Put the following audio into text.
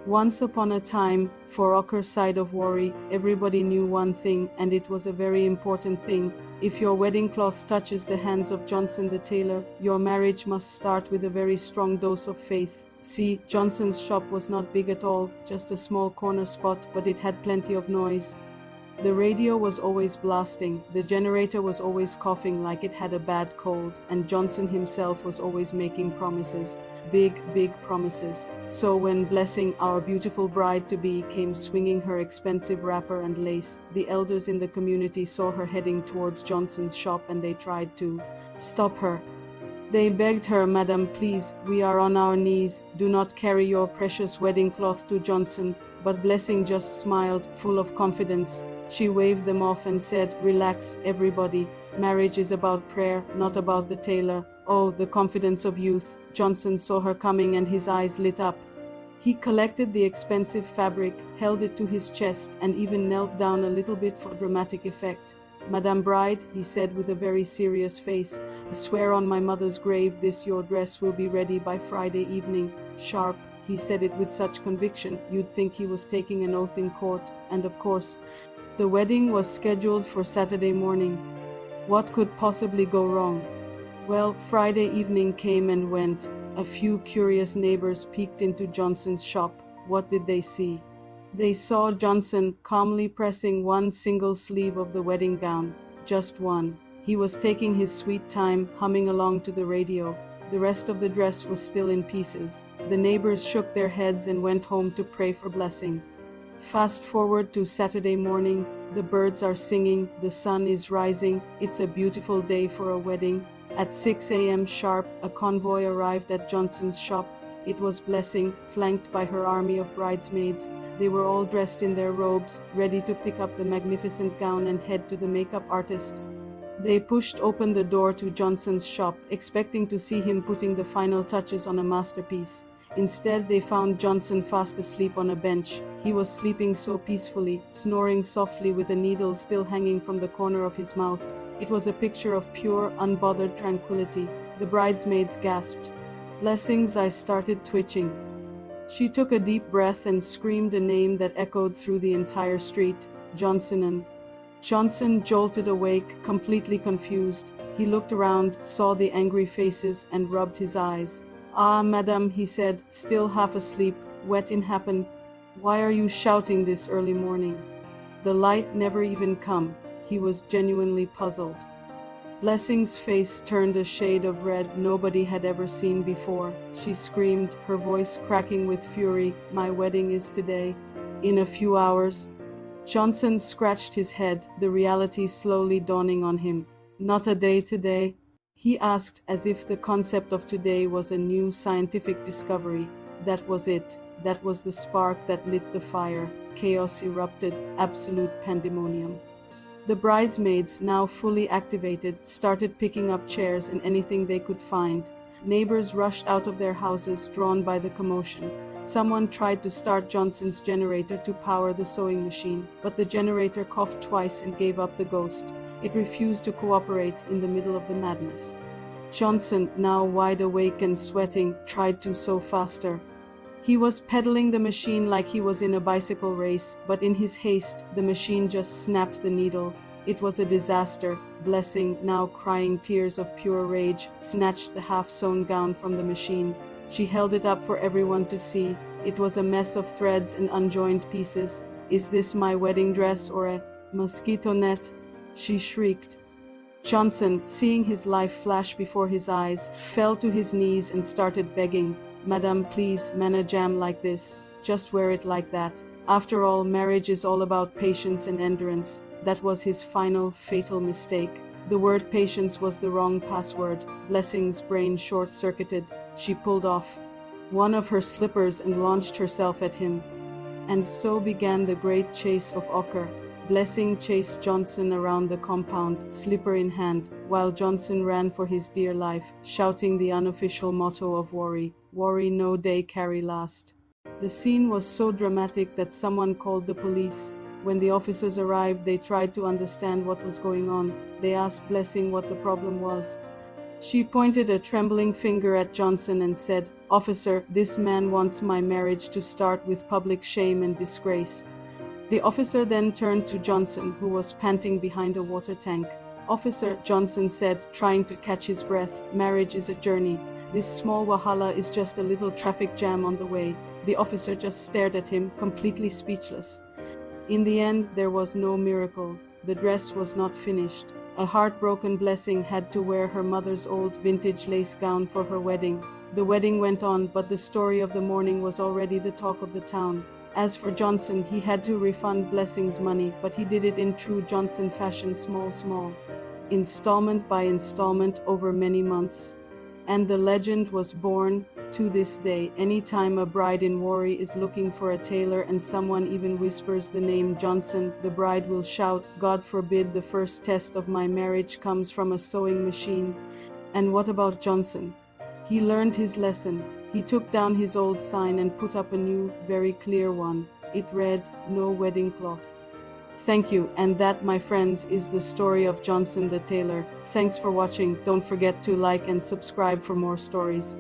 Once upon a time, for Okere's side of Warri, everybody knew one thing, and it was a very important thing. If your wedding cloth touches the hands of Johnson the tailor, your marriage must start with a very strong dose of faith. See, Johnson's shop was not big at all, just a small corner spot, but it had plenty of noise. The radio was always blasting, the generator was always coughing like it had a bad cold, and Johnson himself was always making promises. Big promises. So when Blessing, our beautiful bride-to-be, came swinging her expensive wrapper and lace, the elders in the community saw her heading towards Johnson's shop and they tried to stop her. They begged her, "Madam, please, we are on our knees, do not carry your precious wedding cloth to Johnson." But Blessing just smiled, full of confidence. She waved them off and said, "Relax, everybody. Marriage is about prayer, not about the tailor." Oh, the confidence of youth. Johnson saw her coming and his eyes lit up. He collected the expensive fabric, held it to his chest, and even knelt down a little bit for dramatic effect. "Madame Bride," he said with a very serious face, "I swear on my mother's grave this your dress will be ready by Friday evening, sharp." He said it with such conviction, you'd think he was taking an oath in court. And of course, the wedding was scheduled for Saturday morning. What could possibly go wrong? Well, Friday evening came and went. A few curious neighbors peeked into Johnson's shop. What did they see? They saw Johnson calmly pressing one single sleeve of the wedding gown. Just one. He was taking his sweet time, humming along to the radio. The rest of the dress was still in pieces. The neighbors shook their heads and went home to pray for blessing. Fast forward to Saturday morning. The birds are singing, the sun is rising. It's a beautiful day for a wedding. At 6 a.m. sharp, a convoy arrived at Johnson's shop. It was Blessing, flanked by her army of bridesmaids. They were all dressed in their robes, ready to pick up the magnificent gown and head to the makeup artist. They pushed open the door to Johnson's shop, expecting to see him putting the final touches on a masterpiece. Instead, they found Johnson fast asleep on a bench. He was sleeping so peacefully, snoring softly with a needle still hanging from the corner of his mouth. It was a picture of pure, unbothered tranquility. The bridesmaids gasped. Blessing's eyes started twitching. She took a deep breath and screamed a name that echoed through the entire street, "JOHNSONNN." Johnson jolted awake, completely confused. He looked around, saw the angry faces, and rubbed his eyes. "Ah, madam," he said, still half asleep. "Wetin happened? Why are you shouting this early morning?" The light never even come. He was genuinely puzzled. Blessing's face turned a shade of red nobody had ever seen before. She screamed, her voice cracking with fury, "My wedding is today. In a few hours." Johnson scratched his head, the reality slowly dawning on him. "Not a day today?" He asked, as if the concept of today was a new scientific discovery. That was it. That was the spark that lit the fire. Chaos erupted, absolute pandemonium. The bridesmaids, now fully activated, started picking up chairs and anything they could find. Neighbors rushed out of their houses, drawn by the commotion. Someone tried to start Johnson's generator to power the sewing machine, but the generator coughed twice and gave up the ghost. It refused to cooperate in the middle of the madness. Johnson, now wide awake and sweating, tried to sew faster. He was pedaling the machine like he was in a bicycle race, but in his haste, the machine just snapped the needle. It was a disaster. Blessing, now crying tears of pure rage, snatched the half-sewn gown from the machine. She held it up for everyone to see. It was a mess of threads and unjoined pieces. "Is this my wedding dress or a mosquito net?" she shrieked. Johnson, seeing his life flash before his eyes, fell to his knees and started begging, "Madam, please, man a jam like this. Just wear it like that. After all, marriage is all about patience and endurance." That was his final, fatal mistake. The word patience was the wrong password. Blessing's brain short-circuited. She pulled off one of her slippers and launched herself at him. And so began the great chase of Okere. Blessing chased Johnson around the compound, slipper in hand, while Johnson ran for his dear life, shouting the unofficial motto of Warri, "Warri no day carry last." The scene was so dramatic that someone called the police. When the officers arrived, they tried to understand what was going on. They asked Blessing what the problem was. She pointed a trembling finger at Johnson and said, "Officer, this man wants my marriage to start with public shame and disgrace." The officer then turned to Johnson, who was panting behind a water tank. "Officer," Johnson said, trying to catch his breath, "marriage is a journey. This small wahala is just a little traffic jam on the way." The officer just stared at him, completely speechless. In the end, there was no miracle. The dress was not finished. A heartbroken Blessing had to wear her mother's old vintage lace gown for her wedding. The wedding went on, but the story of the morning was already the talk of the town. As for Johnson, he had to refund Blessing's money, but he did it in true Johnson fashion, small, installment by installment over many months. And the legend was born. To this day, anytime a bride in Warri is looking for a tailor and someone even whispers the name Johnson, the bride will shout, "God forbid the first test of my marriage comes from a sewing machine." And what about Johnson? He learned his lesson. He took down his old sign and put up a new, very clear one. It read, "No wedding cloth." Thank you, and that, my friends, is the story of Johnson the tailor. Thanks for watching. Don't forget to like and subscribe for more stories.